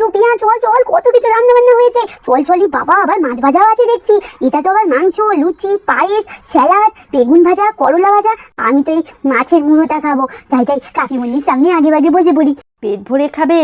দুদু পিয়া চল চল, কত কিছু রান্না বান্না হয়েছে, চল চলি বাবা। আবার মাছ ভাজাও আছে দেখছি, এটা তো আবার মাংস, লুচি, পায়েস, স্যালাড, বেগুন ভাজা, করলা ভাজা। আমি তো এই মাছের মুড়োটা খাবো। যাই যাই, কাকিমণির সামনে আগে ভাগে বসে পড়ি। পেট ভরে খাবে?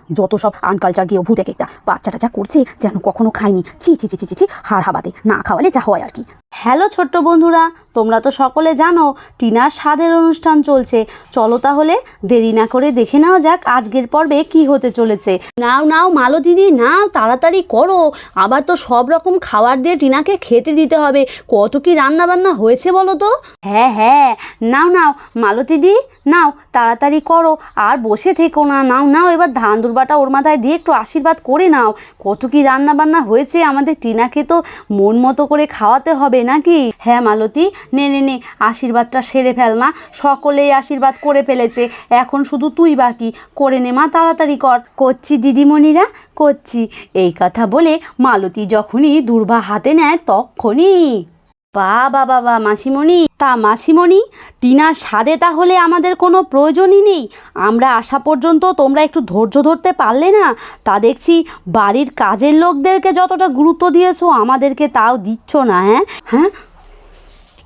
যত সব আনকালচার গিয়ে ভূত একটা বাচ্চা টাচ্চা করছে যেন কখনো খাইনি। ছি ছি ছি ছি ছি, হাড় হাবাতে না খাওয়ালে যা হয় আর কি। হ্যালো ছোট্ট বন্ধুরা, তোমরা তো সকলে জানো টিনার স্বাদের অনুষ্ঠান চলছে। চলো তাহলে দেরি না করে দেখে নেওয়া যাক আজকের পর্বে কি হতে চলেছে। নাও নাও মালতীদি নাও, তাড়াতাড়ি করো, আবার তো সব রকম খাবার দিয়ে টিনাকে খেতে দিতে হবে। কত কি রান্না বান্না হয়েছে বলো তো? হ্যাঁ হ্যাঁ, নাও নাও মালতীদি নাও, তাড়াতাড়ি করো, আর বসে থেকো না। নাও নাও, এবার ধান দুর্বাটা ওর মাথায় দিয়ে একটু আশীর্বাদ করে নাও। কত কি রান্না বান্না হয়েছে, আমাদের টিনাকে তো মন মতো করে খাওয়াতে হবে নাকি? হ্যাঁ মালতী, নে নে নে, আশীর্বাদটা সেরে ফেল মা। সকলেই আশীর্বাদ করে ফেলেছে, এখন শুধু তুই বাকি। করে নে মা, তাড়াতাড়ি কর। করছি দিদিমণিরা, করছি। এই কথা বলে মালতী যখনই দুর্বা হাতে নেয় তখনই বাবা বাবা মাসিমণি, তা মাসিমণি টিনার স্বাদে তাহলে আমাদের কোনো প্রয়োজনই নেই? আমরা আসা পর্যন্ত তোমরা একটু ধৈর্য ধরতে পারলে না? তা দেখছি বাড়ির কাজের লোকদেরকে যতটা গুরুত্ব দিয়েছো আমাদেরকে তাও দিচ্ছ না। হ্যাঁ হ্যাঁ,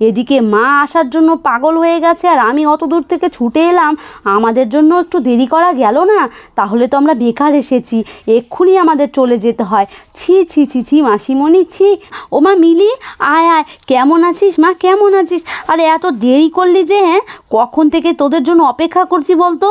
এদিকে মা আসার জন্য পাগল হয়ে গেছে আর আমি অত দূর থেকে ছুটে এলাম, আমাদের জন্য একটু দেরি করা গেল না? তাহলে তো আমরা বেকার এসেছি, এক্ষুনি আমাদের চলে যেতে হয়। ছি ছি ছি ছি মাসিমণি, ছি। ও মা মিলি, আয় আয়, কেমন আছিস মা, কেমন আছিস? আরে এত দেরি করলি যে? হ্যাঁ, কখন থেকে তোদের জন্য অপেক্ষা করছি বলতো।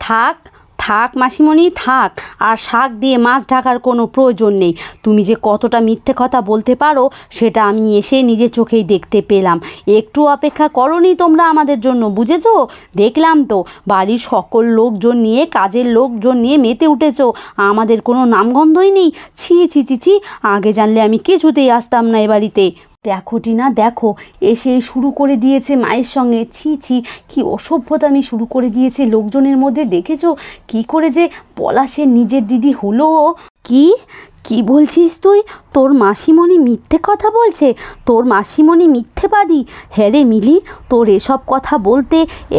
থাক থাক মাসিমণি থাক, আর শাক দিয়ে মাছ ঢাকার কোনো প্রয়োজন নেই। তুমি যে কতটা মিথ্যে কথা বলতে পারো সেটা আমি এসে নিজের চোখেই দেখতে পেলাম। একটু অপেক্ষা করনি তোমরা আমাদের জন্য, বুঝেছো? দেখলাম তো বাড়ির সকল লোকজন নিয়ে, কাজের লোকজন নিয়ে মেতে উঠেছো, আমাদের কোনো নামগন্ধই নেই। ছি ছি ছি ছি, আগে জানলে আমি কিছুতেই আসতাম না এ বাড়িতে। দেখো টিনা দেখো, এসে শুরু করে দিয়েছে মায়ের সঙ্গে। ছি ছি, কি অসভ্যতামি শুরু করে দিয়েছে লোকজনের মধ্যে। দেখেছো কি করে যে পলাশের নিজের দিদি হলো? কি কি বলছিস তুই? তোর মাসিমণি মিথ্যে কথা বলছে? তোর মাসিমণি মিথ্যেবাদী? হ্যাঁ রে মিলি, তোর এসব কথা বলতে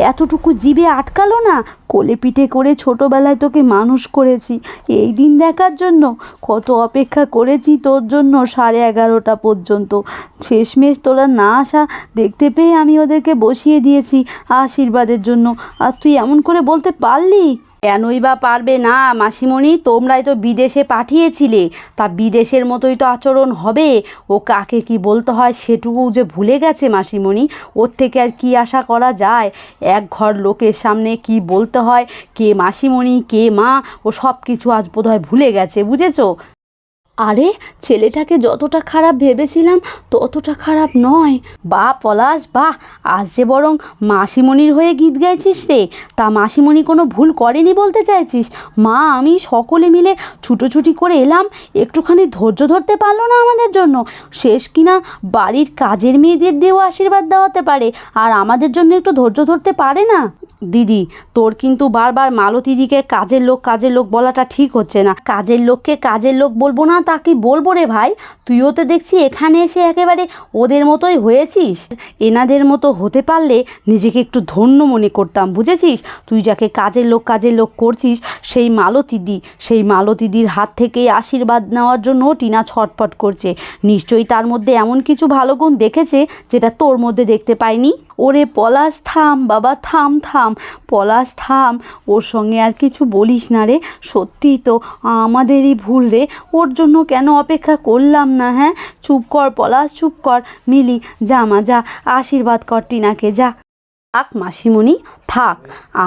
এতটুকু জিভে আটকালো না? কোলে পিঠে করে ছোটোবেলায় তোকে মানুষ করেছি এই দিন দেখার জন্য। কত অপেক্ষা করেছি তোর জন্য 11:30 পর্যন্ত। শেষমেশ তোরা না আসা দেখতে পেয়ে আমি ওদেরকে বসিয়ে দিয়েছি আশীর্বাদের জন্য, আর তুই এমন করে বলতে পারলি? কেনই বা পারবে না মাসিমণি, তোমরাই তো বিদেশে পাঠিয়েছিলে, তা বিদেশের মতোই তো আচরণ হবে। ও কাকে কি বলতে হয় সেটুকু যে ভুলে গেছে মাসিমণি, ওর থেকে আর কি আশা করা যায়? এক ঘর লোকের সামনে কি বলতে হয়, কে মাসিমণি কে মা, ও সব কিছু আজ বোধহয় ভুলে গেছে, বুঝেছো? আরে ছেলেটাকে যতটা খারাপ ভেবেছিলাম ততটা খারাপ নয়। বাহ পলাশ বাহ, আজ যে বরং মাসিমণির হয়ে গীত গাইছিস রে। তা মাসিমণি কোনো ভুল করেনি বলতে চাইছিস? মা আমি সকলে মিলে ছুটোছুটি করে এলাম, একটুখানি ধৈর্য ধরতে পারলো না আমাদের জন্য? শেষ কিনা বাড়ির কাজের মেয়েদের দিয়েও আশীর্বাদ দেওয়াতে পারে, আর আমাদের জন্য একটু ধৈর্য ধরতে পারে না? দিদি তোর কিন্তু বারবার মালতীদিকে কাজের লোক বলাটা ঠিক হচ্ছে না। কাজের লোককে কাজের লোক বলবো না তা কি বলবো রে ভাই? তুইও তো দেখছি এখানে এসে একেবারে ওদের মতোই হয়েছিস। এনাদের মতো হতে পারলে নিজেকে একটু ধন্য মনে করতাম, বুঝেছিস? তুই যাকে কাজের লোক করছিস সেই মালতীদির হাত থেকে আশীর্বাদ নেওয়ার জন্য টিনা ছটফট করছে। নিশ্চয়ই তার মধ্যে এমন কিছু ভালো গুণ দেখেছে যেটা তোর মধ্যে দেখতে পায়নি। ওরে পলাশ থাম বাবা, থাম থাম পলাশ থাম, ওর সঙ্গে আর কিছু বলিস না রে। সত্যিই তো আমাদেরই ভুল রে, ওর জন্য কেন অপেক্ষা করলাম না? হ্যাঁ চুপ কর পলাশ, চুপ কর। মিলি যা মা যা, আশীর্বাদ কর টিনাকে, যা। থাক মাসিমণি থাক,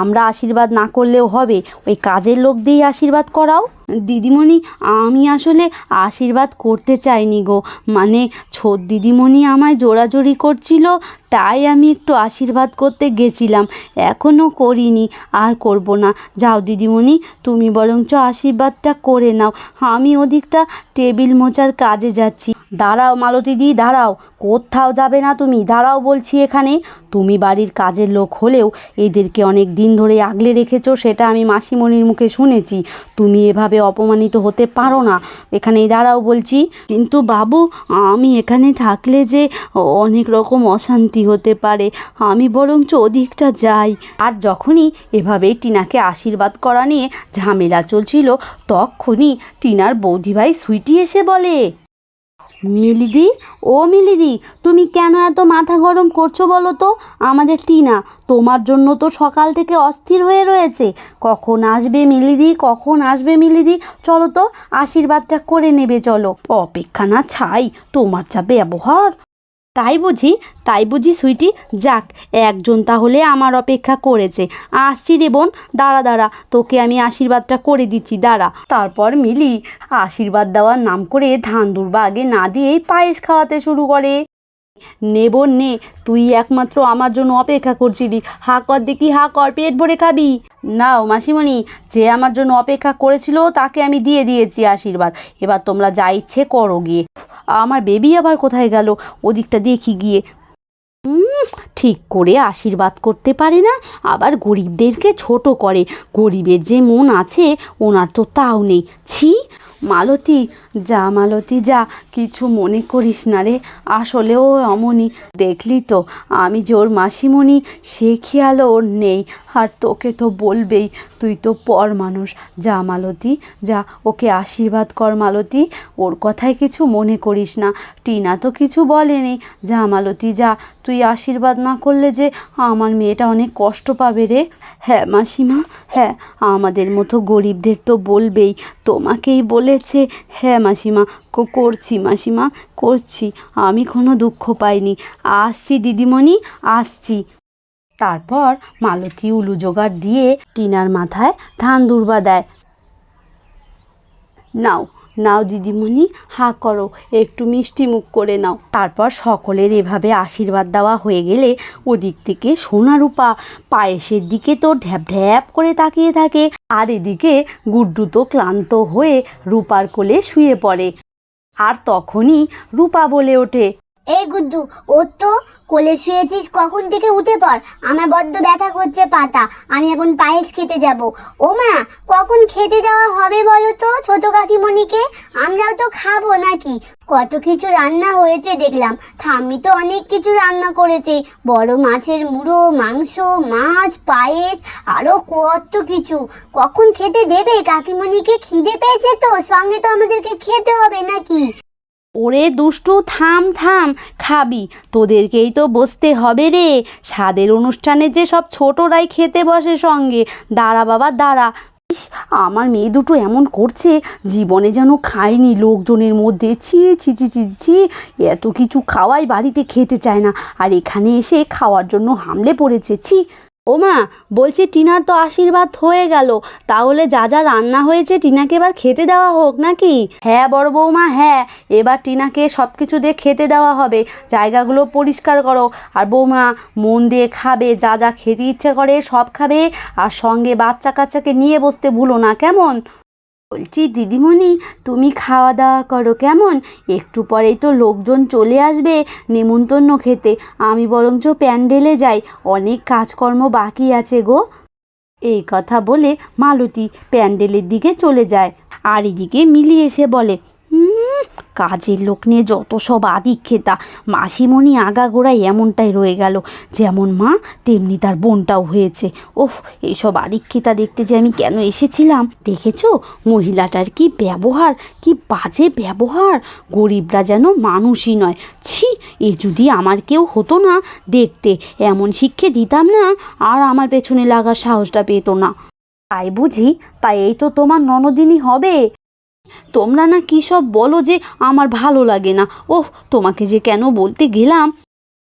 আমরা আশীর্বাদ না করলেও হবে, ওই কাজের লোক দিয়েই আশীর্বাদ করাও। দিদিমণি আমি আসলে আশীর্বাদ করতে চাইনি গো, মানে ছোট দিদিমণি আমায় জোরাজোরি করছিল, তাই আমি একটু আশীর্বাদ করতে গেছিলাম, এখনও করিনি, আর করব না। যাও দিদিমণি তুমি বরঞ্চ আশীর্বাদটা করে নাও, আমি ওদিকটা টেবিল মোছার কাজে যাচ্ছি। দাঁড়াও মালতীদি দাঁড়াও, কোথাও যাবে না তুমি, দাঁড়াও বলছি এখানে। তুমি বাড়ির কাজের লোক হলেও ওদেরকে অনেক দিন ধরে আগলে রেখেছো, সেটা আমি মাসিমণির মুখে শুনেছি। তুমি এভাবে অপমানিত হতে পারো না। এখানেই দাঁড়াও বলছি। কিন্তু বাবু, আমি এখানে থাকলে যে অনেক রকম অশান্তি হতে পারে, আমি বরঞ্চ ওদিকটা যাই। আর যখনই এভাবেই টিনাকে আশীর্বাদ করা নিয়ে ঝামেলা চলছিল, তখনই টিনার বৌদিভাই সুইটি এসে বলে, মিলিদি, ও মিলিদি, তুমি কেন এত মাথা গরম করছো বলো তো? আমাদের টিনা তোমার জন্য তো সকাল থেকে অস্থির হয়ে রয়েছে। কখন আসবে মিলিদি, কখন আসবে মিলিদি? চলো তো, আশীর্বাদটা করে নেবে চলো। অপেক্ষা না ছাই, তোমার যা ব্যবহার। তাই বুঝি সুইটি? যাক, একজন তাহলে আমার অপেক্ষা করেছে। আসছি রে বোন, দাঁড়া, তোকে আমি আশীর্বাদটা করে দিচ্ছি, দাঁড়া। তারপর মিলি আশীর্বাদ দেওয়ার নাম করে ধান দুর্বা আগে না দিয়েই পায়েস খাওয়াতে শুরু করে। নে বোন নে, তুই একমাত্র আমার জন্য অপেক্ষা করছিলি। হা কর দেখি, হা কর, পেট ভরে খাবি। নাও মাসিমণি, যে আমার জন্য অপেক্ষা করেছিল তাকে আমি দিয়ে দিয়েছি আশীর্বাদ। এবার তোমরা যা ইচ্ছে করো গিয়ে। আমার বেবি আবার কোথায় গেল? ওদিকটা দেখি গিয়ে। ঠিক করে আশীর্বাদ করতে পারে না, আবার গরিবদেরকে ছোট করে। গরিবের যে মন আছে ওনার তো তাও নেই। ছি! মালতী, যা, কিছু মনে করিস না রে। আসলেও অমনি, দেখলি তো আমি যে ওর মাসিমণি, সে খেয়ালও ওর নেই। আর তোকে তো বলবেই, তুই তো পর মানুষ। যা মালতী, যা, ওকে আশীর্বাদ কর মালতী। ওর কথায় কিছু মনে করিস না। টিনা তো কিছু বলেনি। যা মালতী, যা। তুই আশীর্বাদ না করলে যে আমার মেয়েটা অনেক কষ্ট পাবে রে। হ্যাঁ মাসিমা, হ্যাঁ, আমাদের মতো গরিবদের তো বলবেই। তোমাকেই বলেছে। হ্যাঁ মাসিমা, করছি মাসিমা, করছি। আমি কোনো দুঃখ পাইনি। আসছি দিদিমণি, আসছি। তারপর মালতী উলু জোগাড় দিয়ে টিনার মাথায় ধান দুর্বা দেয়। নাও দিদিমণি, হা করো, একটু মিষ্টি মুখ করে নাও। তারপর সকলের এভাবে আশীর্বাদ দেওয়া হয়ে গেলে ওদিক থেকে সোনা রূপা পায়েসের দিকে তো ঢ্যাপ ঢ্যাপ করে তাকিয়ে থাকে। আর এদিকে গুড্ডু তো ক্লান্ত হয়ে রূপার কোলে শুয়ে পড়ে। আর তখনই রূপা বলে ওঠে, এই গুড্ডু, ও তো কোলে শুয়েছিস, কখন থেকে উঠে পড়। আমার বড্ড ব্যথা করছে পাতা, আমি এখন পায়েস খেতে যাব। ও মা, কখন খেতে দেওয়া হবে বলো তো ছোট কাকিমণিকে? আমরাও তো খাবো নাকি? কত কিছু রান্না হয়েছে দেখলাম। ঠাম্মি তো অনেক কিছু রান্না করেছে, বড় মাছের মুড়ো, মাংস, মাছ, পায়েস, আরো কত কিছু। কখন খেতে দেবে কাকিমণিকে? খিদে পেয়েছে তো, সঙ্গে তো আমাদেরকে খেতে হবে নাকি? ওরে দুষ্টু, থাম, খাবি। তোদেরকেই তো বসতে হবে রে। স্বাদের অনুষ্ঠানে যে সব ছোটরাই খেতে বসে সঙ্গে। দাঁড়া বাবা, দাঁড়া। ইস, আমার মেয়ে দুটো এমন করছে, জীবনে যেন খায়নি লোকজনের মধ্যে। ছি ছি ছি ছি ছি, এত কিছু খাওয়াই বাড়িতে খেতে চায় না, আর এখানে এসে খাওয়ার জন্য হামলে পড়েছে। ছি! ও মা, বলছি টিনার তো আশীর্বাদ হয়ে গেল, তাহলে যা যা রান্না হয়েছে টিনাকে এবার খেতে দেওয়া হোক নাকি? হ্যাঁ বড় বৌমা, হ্যাঁ, এবার টিনাকে সব কিছু দিয়ে খেতে দেওয়া হবে। জায়গাগুলো পরিষ্কার করো। আর বৌমা, মন দিয়ে খাবে, যা যা খেতে ইচ্ছে করে সব খাবে। আর সঙ্গে বাচ্চা কাচ্চাকে নিয়ে বসতে ভুলো না, কেমন? বলছি দিদিমণি, তুমি খাওয়া দাওয়া করো কেমন? একটু পরেই তো লোকজন চলে আসবে নেমন্তন্ন খেতে। আমি বরঞ্চ প্যান্ডেলে যাই, অনেক কাজকর্ম বাকি আছে গো। এই কথা বলে মালতী প্যান্ডেলের দিকে চলে যায়। আর এদিকে মিলি এসে বলে, কাজের লোক নিয়ে যত সব আদিক্ষেতা। মাসিমণি আগাগোড়ায় এমনটাই রয়ে গেল। যেমন মা তেমনি তার বোনটাও হয়েছে। ওফ, এইসব আদিক্ষেতা দেখতে যে আমি কেন এসেছিলাম। দেখেছো মহিলাটার কি ব্যবহার, কি বাজে ব্যবহার। গরিবরা যেন মানুষই নয়। ছি! এ যদি আমার কেউ হতো না দেখতে, এমন শিক্ষা দিতাম না, আর আমার পেছনে লাগার সাহসটা পেত না। তাই বুঝি? তাই এই তো তোমার ননদিনী হবে? তোমরা না কী সব বলো যে আমার ভালো লাগে না। ওহ, তোমাকে যে কেন বলতে গেলাম।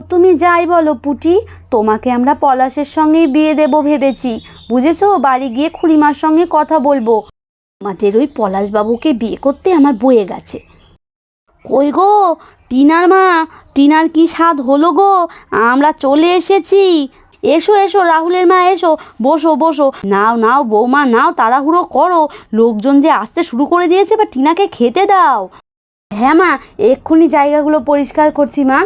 তুমি যাই বলো পুটি, তোমাকে আমরা পলাশের সঙ্গেই বিয়ে দেব ভেবেছি, বুঝেছো? বাড়ি গিয়ে খুড়িমার সঙ্গে কথা বলবো। আমাদের ওই পলাশবাবুকে বিয়ে করতে আমার বয়ে গেছে। কই গো টিনার মা, টিনার কি স্বাদ হলো গো? আমরা চলে এসেছি। এসো এসো রাহুলের মা, এসো, বসো। নাও বৌমা, নাও, তাড়াহুড়ো করো। লোকজন যে আসতে শুরু করে দিয়েছে, বা টিনাকে খেতে দাও। হ্যাঁ মা, এক্ষুনি জায়গাগুলো পরিষ্কার করছি মা।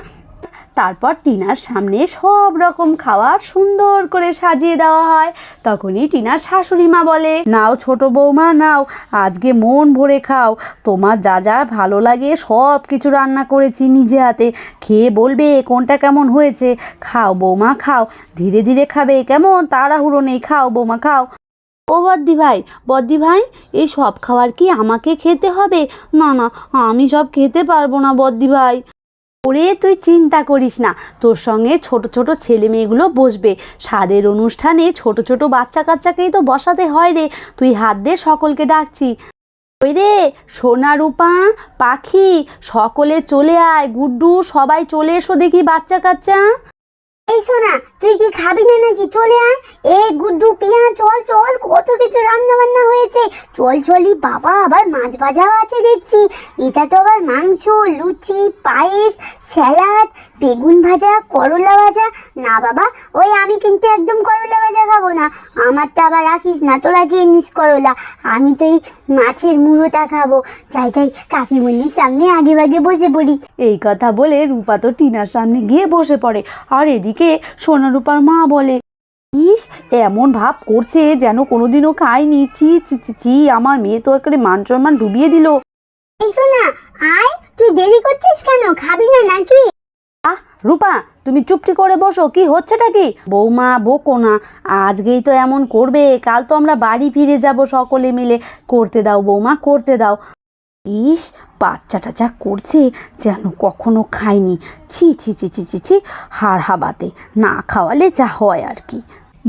তারপর টিনার সামনে সব রকম খাবার সুন্দর করে সাজিয়ে দেওয়া হয়। তখনই টিনার শাশুড়ি মা বলে, নাও ছোট বৌমা নাও, আজকে মন ভরে খাও, তোমার যা যা ভালো লাগে সব কিছু রান্না করেছি নিজে হাতে, খেয়ে বলবে কোনটা কেমন হয়েছে। খাও বৌমা খাও, ধীরে ধীরে খাবে, কেমন তাড়াহুড়ো নেই, খাও বৌমা খাও। ও বদ্দি ভাই এই সব খাবার কি আমাকে খেতে হবে? না না, আমি সব খেতে পারবো না বদ্দি ভাই। ওরে তুই চিন্তা করিস না, তোর সঙ্গে ছোট ছোট ছেলে মেয়েগুলো বসবে, স্বাদের অনুষ্ঠানে ছোট ছোট বাচ্চা কাচ্চাকেই তো বসাতে হয় রে, তুই হাত দে, সকলকে ডাকছি। ওই রে সোনা রূপা পাখি, সকলে চলে আয়, গুড্ডু সবাই চলে এসো দেখি বাচ্চা কাচ্চা। এই সোনা, তুই কি খাবি না নাকি? চলে আয়। এই গুড্ডু পিয়া, চল চল, কত কিছু রান্না বান্না হয়েছে, চল চলি বাবা, আবার মাছ ভাজাও আছে দেখছি। এটা তো আবার মাংস, লুচি, পায়েস, স্যালাড, বেগুন ভাজা, করলা ভাজা। না বাবা, ওই আমি কিন্তু একদম করলা ভাজা খাবো না, আমারটা আবার রাখিস না, তোরা খেয়ে নিস করলা, আমি তো এই মাছের মুড়োটা খাবো। যাই যাই, কাকিমণির সামনে আগে ভাগে বসে পড়ি। এই কথা বলে রূপা তো টিনার সামনে গিয়ে বসে পড়ে, আর এদিকে সোনা রূপার মা বলে, ইস এমন ভাব করছে যেন কোনোদিনও খায়নি, চি চি চি চি, আমার মেয়ে তো একেবারে মান সম্মান ডুবিয়ে দিল। এই সোনা, আয়, তুই দেরি করছিস কেন? খাবি না নাকি? রূপা তুমি চুপটি করে বসো, কি হচ্ছেটা কি? বৌমা বকো না, আজকেই তো এমন করবে, কাল তো আমরা বাড়ি ফিরে যাব সকলে মিলে, করতে দাও বৌমা করতে দাও। ইস বাচ্চাটা যা করছে যেন কখনো খায়নি, ছি ছি ছি ছি ছি ছি, হাড় হাবাতে, না খাওয়ালে যা হয় আর কি।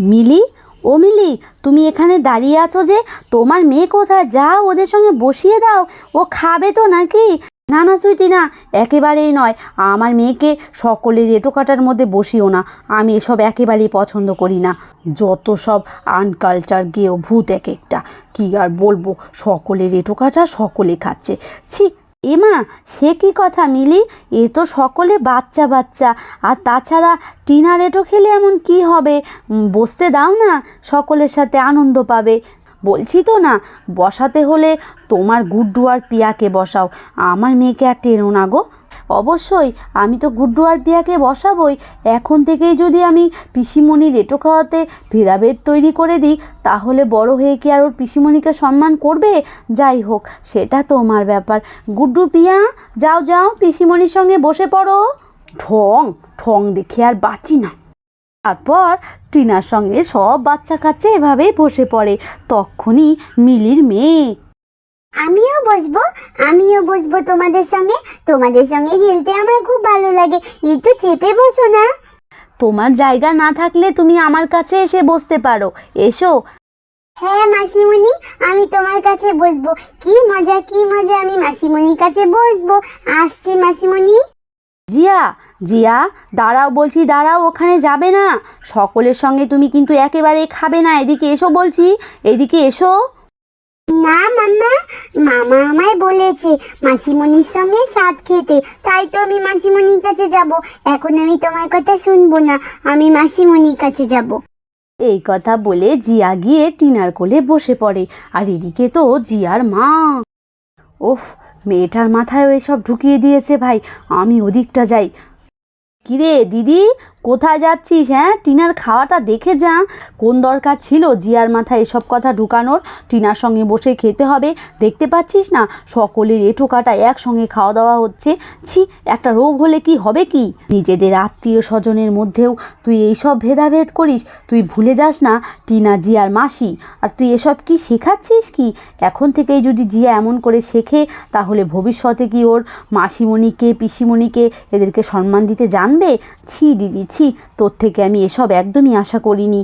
মিলি, ও মিলি, তুমি এখানে দাঁড়িয়ে আছো যে, তোমার মেয়ে কোথায়? যাও ওদের সঙ্গে বসিয়ে দাও, ও খাবে তো নাকি? না না সুইটি না, একেবারেই নয়, আমার মেয়েকে সকলের এঁটো কাটার মধ্যে বসিও না, আমি এসব একেবারেই পছন্দ করি না। যত সব আনকালচার গেও ভূত এক একটা, কি আর বলবো, সকলের এঁটো কাটা সকলে খাচ্ছে, ছি। এমা সে কি কথা মিলি, এ তো সকলে বাচ্চা বাচ্চা, আর তাছাড়া টিনার এঁটো খেলে এমন কি হবে? বসতে দাও না, সকলের সাথে আনন্দ পাবে। বলছি তো না, বসাতে হলে তোমার গুড্ডু আর পিয়াকে বসাও, আমার মেয়েকে আর টেনো না গো। অবশ্যই আমি তো গুড্ডু আর পিয়াকে বসাবই, এখন থেকেই যদি আমি পিসিমণির এঁটো খাওয়াতে ভেদাভেদ তৈরি করে দিই, তাহলে বড় হয়ে কি আর ওর পিসিমণিকে সম্মান করবে? যাই হোক, সেটা তোমার ব্যাপার। গুড্ডু পিয়া যাও যাও, পিসিমণির সঙ্গে বসে পড়ো। ঠং ঠং দেখে আর বাঁচি না। তারপর টিনার সঙ্গে সব বাচ্চা কাচ্চা এভাবেই বসে পড়ে। তখনই মিলির মেয়ে, আমিও বসবো, তোমাদের সঙ্গে, খেলতে আমার খুব ভালো লাগে, একটু চেপে বসো না। তোমার জায়গা না থাকলে তুমি আমার কাছে এসে বসতে পারো, এসো। হ্যাঁ মাসিমণি, আমি তোমার কাছে বসবো, কি মজা কি মজা, আমি মাসিমণির কাছে বসবো, আসছি মাসিমণি। জিয়া জিয়া দাঁড়াও বলছি, দাঁড়াও, ওখানে যাবে না, সকলের সঙ্গে তুমি কিন্তু একেবারে খাবে না, এদিকে এসো বলছি, এদিকে এসো। না মাম্মা, মামা আমায় বলেছে মাসিমণির সঙ্গে স্বাদ খেতে, তাই তো আমি মাসিমণির কাছে যাব। এখন আমি তোমার কথা শুনবো না, আমি মাসিমণির কাছে যাব। এই কথা বলে জিয়া গিয়ে টিনার কোলে বসে পড়ে, আর এদিকে তো জিয়ার মা, ওফ মেয়েটার মাথায় এসব ঢুকিয়ে দিয়েছে ভাই, আমি ওদিকটা যাই। কিরে দিদি, কোথায় যাচ্ছিস? হ্যাঁ, টিনার খাওয়াটা দেখে যা, কোন দরকার ছিল জিয়ার মাথায় এসব কথা ঢুকানোর? টিনার সঙ্গে বসে খেতে হবে, দেখতে পাচ্ছিস না সকলের এঁটো কাটা একসঙ্গে খাওয়া দাওয়া হচ্ছে, ছি, একটা রোগ হলে কি হবে কি? নিজেদের আত্মীয় স্বজনের মধ্যেও তুই এইসব ভেদাভেদ করিস, তুই ভুলে যাস না টিনা জিয়ার মাসি, আর তুই এসব কি শেখাচ্ছিস কি? এখন থেকেই যদি জিয়া এমন করে শেখে, তাহলে ভবিষ্যতে কি ওর মাসিমণিকে পিসিমণিকে এদেরকে সম্মান দিতে জানবে? ছি দিদি ছি, তোর থেকে আমি এসব একদমই আশা করিনি।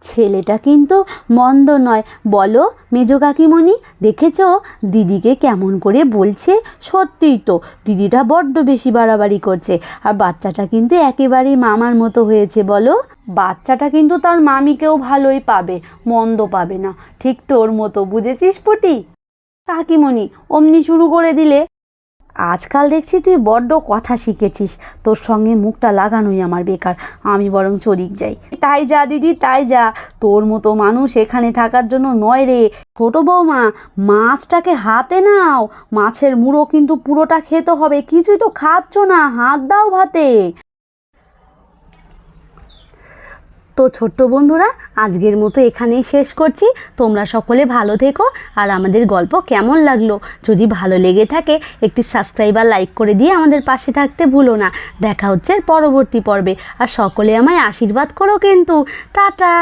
ছেলেটা কিন্তু মন্দ নয়, বলো মেজো কাকিমণি, দেখেছো দিদিকে কেমন করে বলছে? সত্যিই তো দিদিটা বড্ড বেশি বাড়াবাড়ি করছে, আর বাচ্চাটা কিন্তু একেবারেই মামার মতো হয়েছে, বলো। বাচ্চাটা কিন্তু তার মামিকেও ভালোই পাবে, মন্দ পাবে না, ঠিক তোর মতো, বুঝেছিস পুটি? কাকিমণি অমনি শুরু করে দিলে। আজকাল দেখছি তুই বড্ড কথা শিখেছিস, তোর সঙ্গে মুখটা লাগানোই আমার বেকার, আমি বরং চলিক যাই। তাই যা দিদি তাই যা, তোর মতো মানুষ এখানে থাকার জন্য নয় রে। ছোট বৌমা, মাছটাকে হাতে নাও, মাছের মুড়ো কিন্তু পুরোটা খেতে হবে, কিছুই তো খাচ্ছ না, হাত দাও ভাতে। তো ছোট্ট বন্ধুরা, আজকের মতো এখানেই শেষ করছি। তোমরা সকলে ভালো থেকো। আর আমাদের গল্প কেমন লাগলো যদি ভালো লেগে থাকে একটি সাবস্ক্রাইব আর লাইক করে দিয়ে আমাদের পাশে থাকতে ভুলো না। দেখা হচ্ছে পরবর্তী পর্বে। আর সকলে আমায় আশীর্বাদ করো কিন্তু। টাটা।